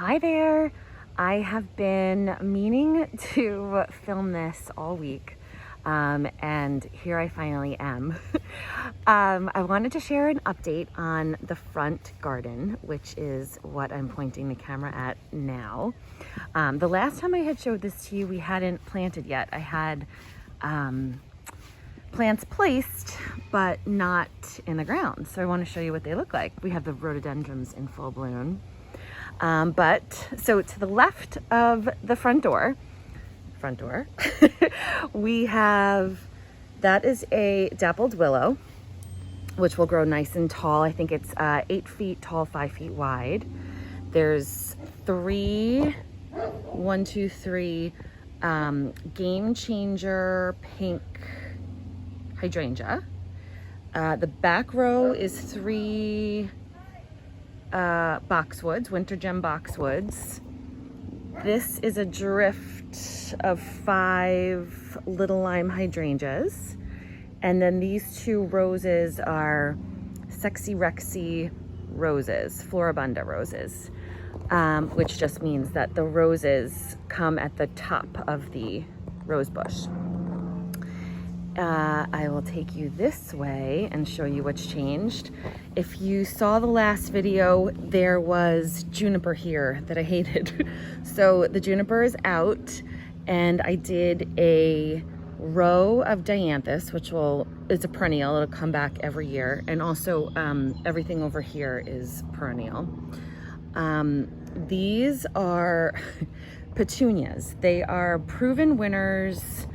Hi there. I have been meaning to film this all week, and here I finally am. I wanted to share an update on the front garden, which is what I'm pointing the camera at now. The last time I had showed this to you, we hadn't planted yet. I had plants placed, but not in the ground. So I want to show you what they look like. We have the rhododendrons in full bloom. So to the left of the front door, we have, that is a dappled willow, which will grow nice and tall. I think it's 8 feet tall, 5 feet wide. There's three game changer pink hydrangea. The back row is 3 boxwoods, winter gem boxwoods. This is a drift of 5 little lime hydrangeas. And then these 2 roses are sexy rexy roses, floribunda roses, which just means that the roses come at the top of the rose bush. I will take you this way and show you what's changed. If you saw the last video, there was juniper here that I hated. So the juniper is out, and I did a row of dianthus, which is a perennial. It'll come back every year. And also everything over here is perennial. These are petunias. They are proven winners.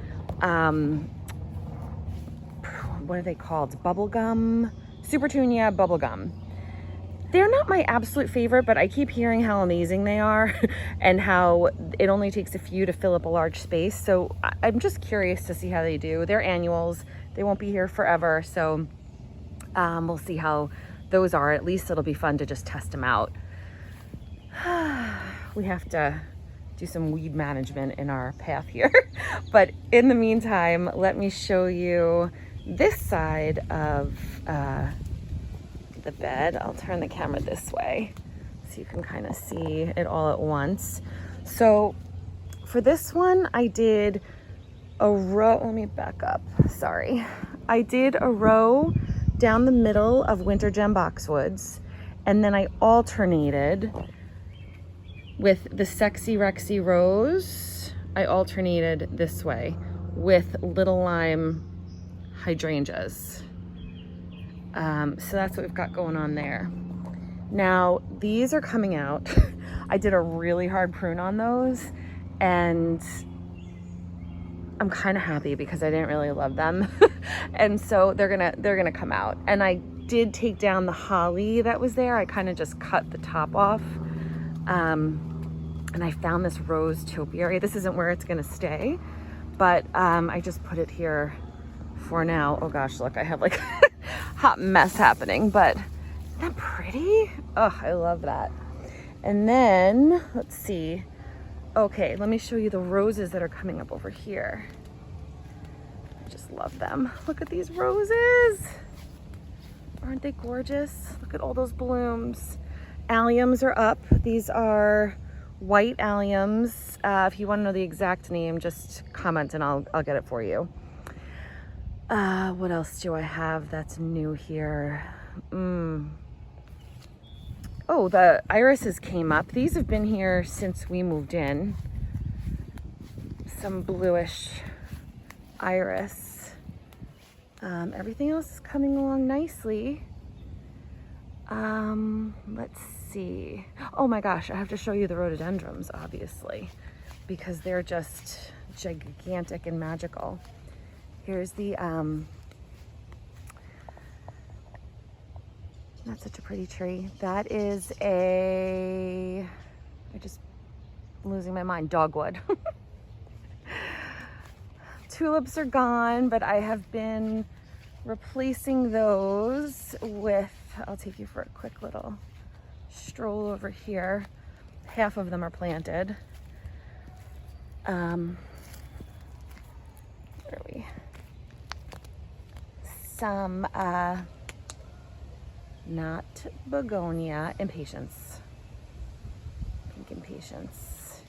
What are they called? Bubblegum, Supertunia bubblegum. They're not my absolute favorite, but I keep hearing how amazing they are and how it only takes a few to fill up a large space. So I'm just curious to see how they do. They're annuals. They won't be here forever. So we'll see how those are. At least it'll be fun to just test them out. We have to do some weed management in our path here. But in the meantime, let me show you this side of the bed. I'll turn the camera this way so you can kind of see it all at once. So for this one, I did a row. Let me back up. Sorry. I did a row down the middle of winter gem boxwoods, and then I alternated with the sexy rexy rose. I alternated this way with little lime hydrangeas. So that's what we've got going on there. Now these are coming out. I did a really hard prune on those, and I'm kind of happy because I didn't really love them. And so they're gonna come out. And I did take down the holly that was there. I kind of just cut the top off. And I found this rose topiary. This isn't where it's gonna stay, but I just put it here for now. Oh gosh, look, I have like hot mess happening, but isn't that pretty? Oh, I love that. And then let's see. Okay, let me show you the roses that are coming up over here. I just love them. Look at these roses. Aren't they gorgeous? Look at all those blooms. Alliums are up. These are white alliums. If you want to know the exact name, just comment and I'll get it for you. What else do I have that's new here? Oh, the irises came up. These have been here since we moved in. Some bluish iris. Everything else is coming along nicely. Let's see. Oh my gosh, I have to show you the rhododendrons, obviously, because they're just gigantic and magical. Here's the, that's such a pretty tree. That is I'm just losing my mind, dogwood. Tulips are gone, but I have been replacing those with, I'll take you for a quick little stroll over here. Half of them are planted. Where are we? Some not begonia, impatiens. Pink patience.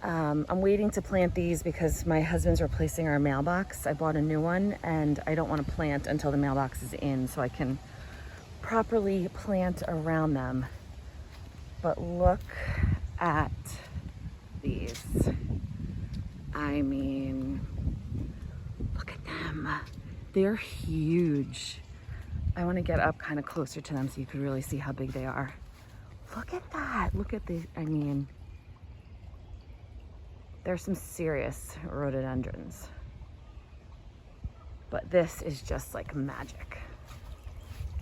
I'm waiting to plant these because my husband's replacing our mailbox. I bought a new one and I don't want to plant until the mailbox is in so I can properly plant around them. But look at these. I mean, look at them. They're huge. I want to get up kind of closer to them so you could really see how big they are. Look at that. Look at the, I mean, there's some serious rhododendrons. But this is just like magic.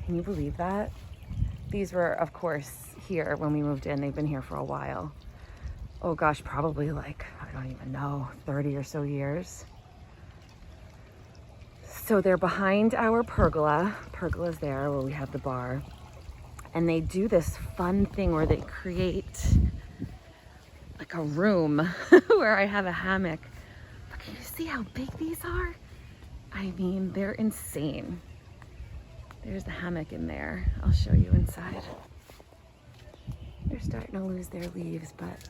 Can you believe that? These were, of course, here when we moved in. They've been here for a while. Oh gosh, probably like, I don't even know, 30 or so years. So they're behind our pergola. Pergola's there where we have the bar. And they do this fun thing where they create like a room where I have a hammock. But can you see how big these are? I mean, they're insane. There's the hammock in there. I'll show you inside. They're starting to lose their leaves, but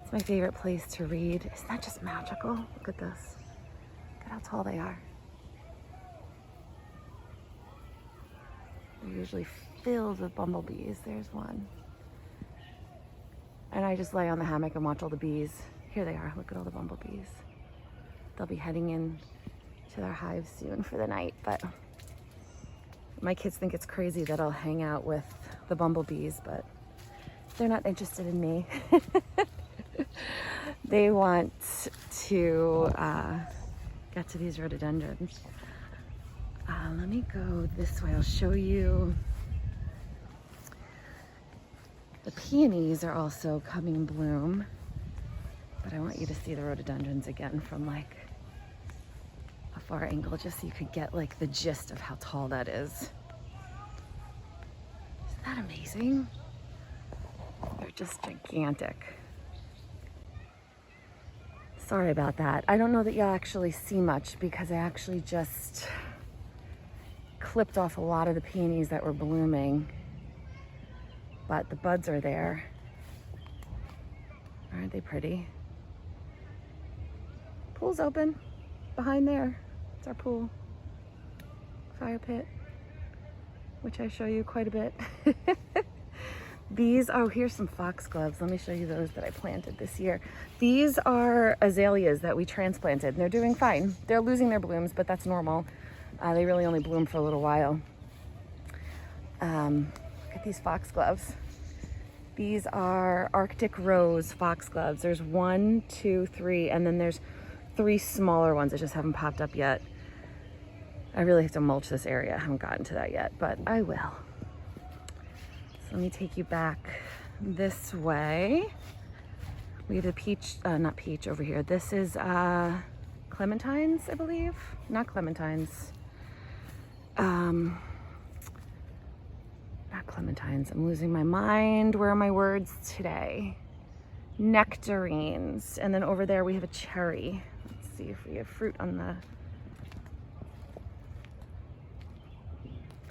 it's my favorite place to read. Isn't that just magical? Look at this. Look at how tall they are. They're usually filled with bumblebees. There's one. And I just lay on the hammock and watch all the bees. Here they are. Look at all the bumblebees. They'll be heading in to their hives soon for the night, but my kids think it's crazy that I'll hang out with the bumblebees, but they're not interested in me. They want to get to these rhododendrons. Let me go this way. I'll show you. The peonies are also coming in bloom, but I want you to see the rhododendrons again from like a far angle, just so you could get like the gist of how tall that is. Isn't that amazing? They're just gigantic. Sorry about that. I don't know that you'll actually see much because I actually just clipped off a lot of the peonies that were blooming, but the buds are there. Aren't they pretty? Pool's open behind there. It's our pool. Fire pit, which I show you quite a bit. These, oh, here's some foxgloves. Let me show you those that I planted this year. These are azaleas that we transplanted, and they're doing fine. They're losing their blooms, but that's normal. They really only bloom for a little while. Look at these foxgloves. These are Arctic Rose foxgloves. There's 1, 2, 3, and then there's 3 smaller ones that just haven't popped up yet. I really have to mulch this area. I haven't gotten to that yet, but I will. So let me take you back this way. We have the peach, not peach over here. This is clementines, I believe. Not clementines. Not clementines. I'm losing my mind. Where are my words today? Nectarines. And then over there we have a cherry. Let's see if we have fruit on the...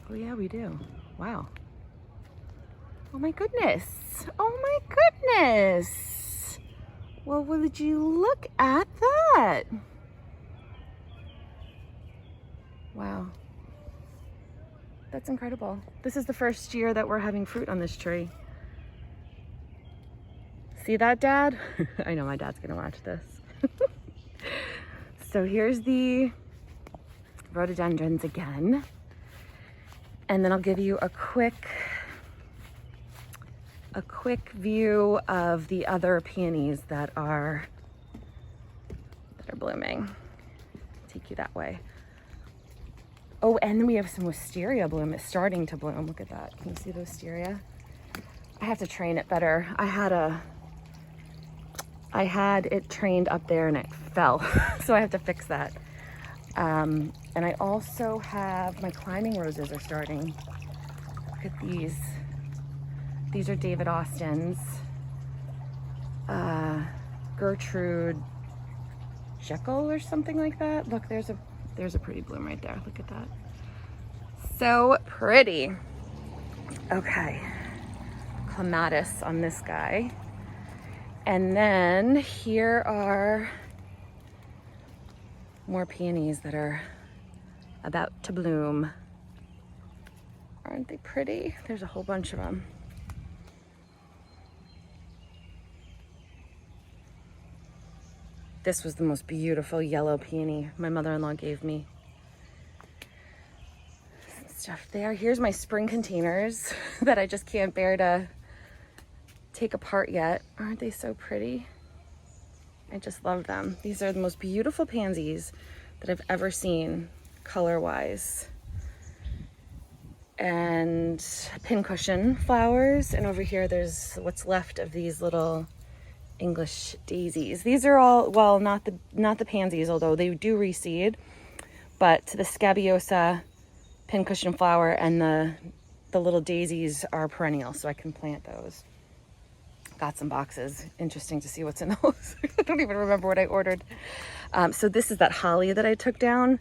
Oh yeah, we do. Wow. Oh my goodness. Oh my goodness. Well, would you look at that? Wow. That's incredible. This is the first year that we're having fruit on this tree. See that, Dad? I know my dad's gonna watch this. So here's the rhododendrons again. And then I'll give you a quick view of the other peonies that are blooming. Take you that way. Oh, and then we have some wisteria bloom. It's starting to bloom. Look at that. Can you see the wisteria? I have to train it better. I had it trained up there and it fell. So I have to fix that. And I also have, my climbing roses are starting. Look at these. These are David Austin's. Gertrude Jekyll or something like that. Look, there's a pretty bloom right there. Look at that. So pretty. Okay. Clematis on this guy. And then here are more peonies that are about to bloom. Aren't they pretty? There's a whole bunch of them. This was the most beautiful yellow peony my mother-in-law gave me. Some stuff there. Here's my spring containers that I just can't bear to take apart yet. Aren't they so pretty? I just love them. These are the most beautiful pansies that I've ever seen, color-wise. And pincushion flowers. And over here, there's what's left of these little English daisies. These are all, well, not the pansies, although they do reseed, but the scabiosa, pincushion flower, and the little daisies are perennial, so I can plant those. Got some boxes. Interesting to see what's in those. I don't even remember what I ordered. So this is that holly that I took down.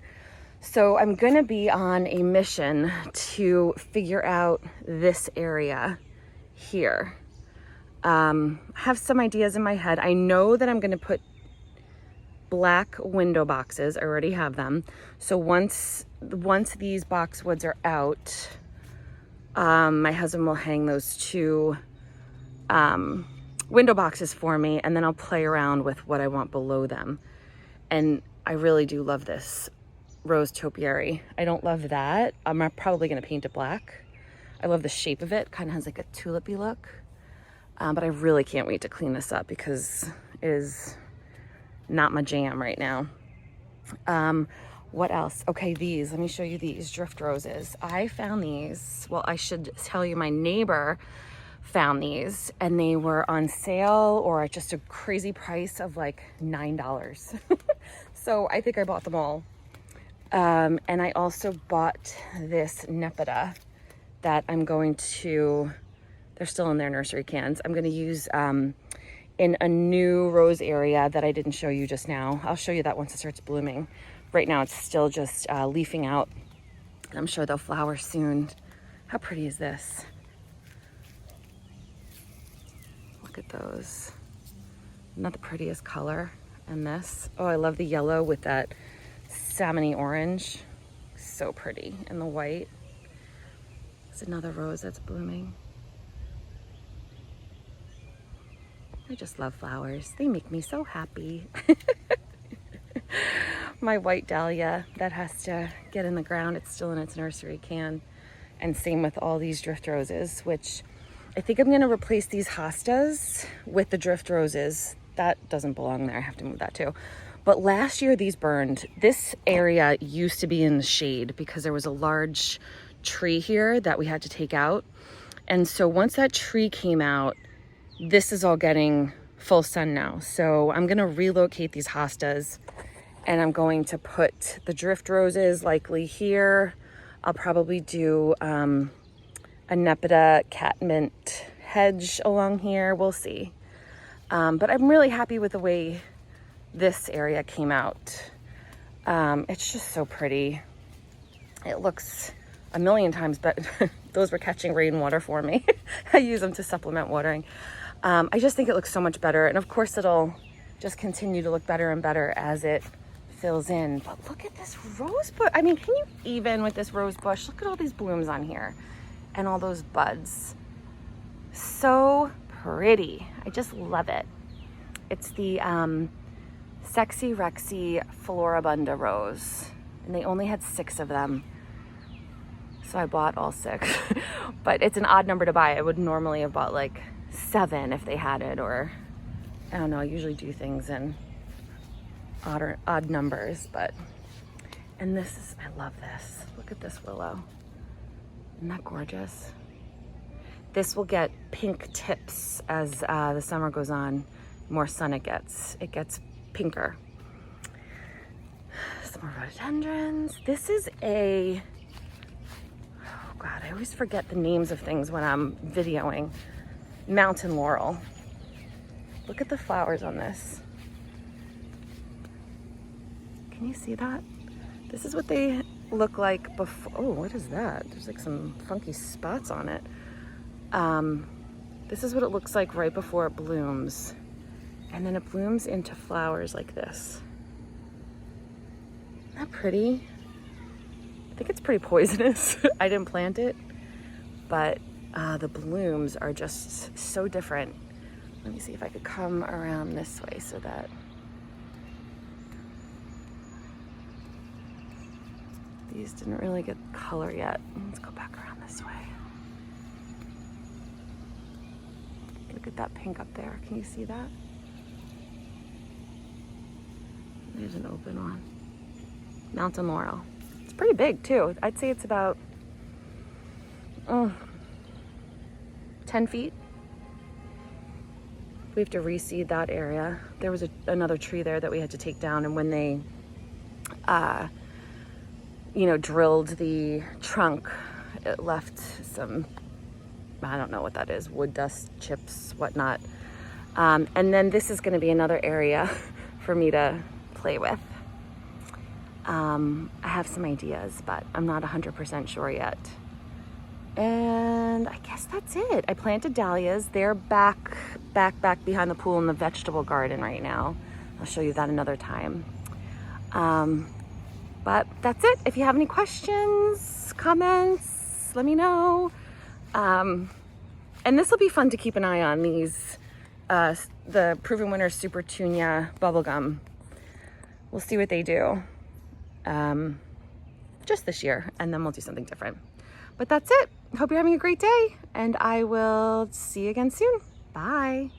So I'm gonna be on a mission to figure out this area here. Have some ideas in my head. I know that I'm gonna put black window boxes. I already have them. So once these boxwoods are out, my husband will hang those two window boxes for me, and then I'll play around with what I want below them. And I really do love this rose topiary. I don't love that. I'm probably gonna paint it black. I love the shape of it. Kind of has like a tulipy look. But I really can't wait to clean this up because it is not my jam right now. What else? Okay, these, let me show you these drift roses. I found these, well, I should tell you my neighbor found these and they were on sale or at just a crazy price of like $9. So I think I bought them all. And I also bought this nepeta that I'm going to, they're still in their nursery cans. I'm going to use in a new rose area that I didn't show you just now. I'll show you that once it starts blooming. Right now it's still just leafing out. And I'm sure they'll flower soon. How pretty is this? Look at those. Not the prettiest color. And this. Oh, I love the yellow with that salmon-y orange. So pretty. And the white. There's another rose that's blooming. I just love flowers. They make me so happy. My white dahlia that has to get in the ground. It's still in its nursery can. And same with all these drift roses, which I think I'm going to replace these hostas with the drift roses. That doesn't belong there. I have to move that too. But last year these burned. This area used to be in the shade because there was a large tree here that we had to take out. And so once that tree came out, this is all getting full sun now. So I'm going to relocate these hostas and I'm going to put the drift roses likely here. I'll probably do a nepeta catmint hedge along here. We'll see. But I'm really happy with the way this area came out. It's just so pretty. It looks a million times better. Those were catching rainwater for me. I use them to supplement watering. I just think it looks so much better. And of course it'll just continue to look better and better as it fills in. But look at this rose bush. I mean, can you even with this rose bush? Look at all these blooms on here and all those buds. So pretty. I just love it. It's the Sexy Rexy Floribunda rose. And they only had 6 of them. So I bought all 6. But it's an odd number to buy. I would normally have bought like 7 if they had it, or I don't know, I usually do things in odd numbers, but, and this is, I love this. Look at this willow. Isn't that gorgeous? This will get pink tips as the summer goes on. The more sun it gets pinker. Some more rhododendrons. This is a, oh God, I always forget the names of things when I'm videoing. Mountain laurel. Look at the flowers on this. Can you see that? This is what they look like before. Oh, what is that? There's like some funky spots on it. This is what it looks like right before it blooms. And then it blooms into flowers like this. Isn't that pretty? I think it's pretty poisonous. I didn't plant it, but the blooms are just so different. Let me see if I could come around this way so that these didn't really get color yet. Let's go back around this way. Look at that pink up there. Can you see that? There's an open one. Mountain Laurel. It's pretty big too. I'd say it's about 10 feet. We have to reseed that area. There was another tree there that we had to take down, and when they drilled the trunk, it left some, I don't know what that is, wood dust, chips, whatnot. And then this is gonna be another area for me to play with. I have some ideas, but I'm not 100% sure yet. And I guess that's it. I planted dahlias. They're back behind the pool in the vegetable garden right now. I'll show you that another time. But that's it. If you have any questions, comments, let me know. And this will be fun to keep an eye on, these, the Proven Winners Super Tunia bubblegum. We'll see what they do just this year, and then we'll do something different. But that's it. Hope you're having a great day, and I will see you again soon. Bye.